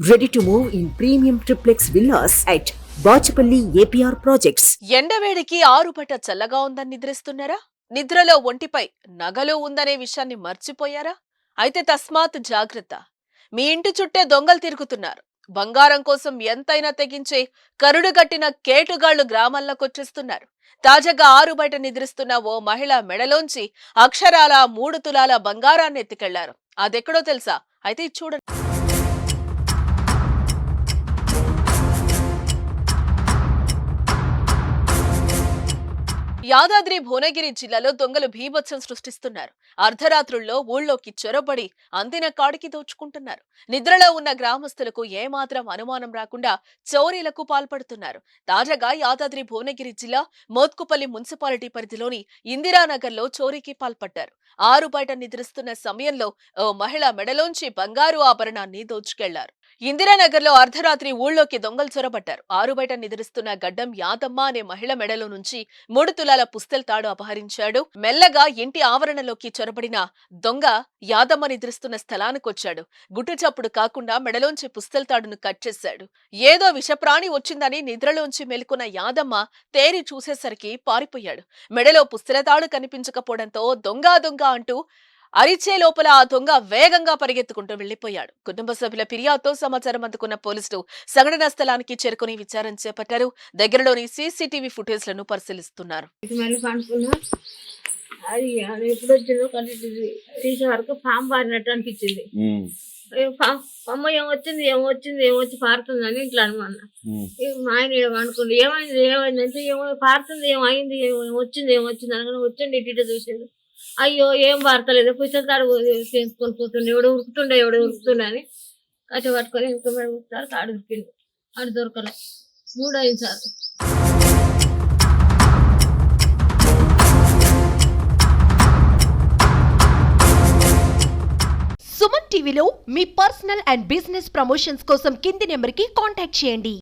Ready to move in premium triplex villas at Bachapalli APR Projects. ఎండవేడికి ఆరుబట్ట చల్లగా ఉందని నిద్రిస్తున్నారా? నిద్రలో ఒంటిపై నగలు ఉందనే విషయాన్ని మర్చిపోయారా? అయితే తస్మాత్ జాగ్రత్త. మీ ఇంటి చుట్టే దొంగలు తిరుగుతున్నారు. బంగారం కోసం ఎంతైనా తెగించే కరుడుగట్టిన కేటుగాళ్లు గ్రామాల్లోకొచ్చేస్తున్నారు. తాజాగా ఆరు బయట నిద్రిస్తున్న ఓ మహిళ మెడలోంచి అక్షరాల 3 తులాల బంగారాన్ని ఎత్తుకెళ్లారు. అదెక్కడో తెలుసా? అయితే చూడండి. యాదాద్రి భువనగిరి జిల్లాలో దొంగలు భీభత్సం సృష్టిస్తున్నారు. అర్ధరాత్రుల్లో ఊళ్ళోకి చొరబడి అందిన కాడికి దోచుకుంటున్నారు. నిద్రలో ఉన్న గ్రామస్తులకు ఏమాత్రం అనుమానం రాకుండా చోరీలకు పాల్పడుతున్నారు. తాజాగా యాదాద్రి భువనగిరి జిల్లా మోత్కుపల్లి మున్సిపాలిటీ పరిధిలోని ఇందిరానగర్లో చోరీకి పాల్పడ్డారు. ఆరు బయట నిద్రిస్తున్న సమయంలో ఓ మహిళ మెడలోంచి బంగారు ఆభరణాన్ని దోచుకెళ్లారు. ఇందిరానగర్లో అర్ధరాత్రి ఊళ్ళోకి దొంగలు చొరబడ్డారు. ఆరు బయట నిద్రిస్తున్న గడ్డం యాదమ్మ అనే మహిళ మెడలో నుంచి 3 తులాల పుస్తెల తాడు అపహరించాడు. మెల్లగా ఇంటి ఆవరణలోకి చొరబడిన దొంగ యాదమ్మ నిద్రిస్తున్న స్థలానికొచ్చాడు. గుట్టు చప్పుడు కాకుండా మెడలోంచి పుస్తెల తాడును కట్ చేశాడు. ఏదో విషప్రాణి వచ్చిందని నిద్రలోంచి మెలుకున్న యాదమ్మ తేరి చూసేసరికి పారిపోయాడు. మెడలో పుస్తెల తాడు కనిపించకపోవడంతో దొంగ అంటూ అరిచే లోపల ఆ దొంగ వేగంగా పరిగెత్తుకుంటూ వెళ్లిపోయాడు. కుటుంబ సభ్యుల ఫిర్యాదుతో సమాచారం అందుకున్న పోలీసులు సంఘటనా స్థలానికి చేరుకుని విచారణ చేపట్టారు. దగ్గరలోని సీసీటీవీ ఫుటేజ్లను పరిశీలిస్తున్నారు. పాము పారినట్టు అనిపించింది. ఏమొచ్చి పారుతుందని ఇట్లా అనుమన్నా. మా ఆయన ఏమనుకుంది, ఏమైందంటే ఏమో పారుతుంది, ఏమైంది, ఏమొచ్చింది అనగానే వచ్చింది. ఇటు చూసింది, అయ్యో ఏం వార్తలేదు, పుస్తకాలు తీసుకొని పోతుండే, ఎవడు ఉరుకుతుండే అని కట్ట పట్టుకొని ఇంకా మేము తాడు ఉరికింది. ఆడు దొరకలే. 3 అయింది సార్. సుమన్ టీవీలో మీ పర్సనల్ అండ్ బిజినెస్ ప్రమోషన్స్ కోసం కింది నెంబర్కి కాంటాక్ట్ చేయండి.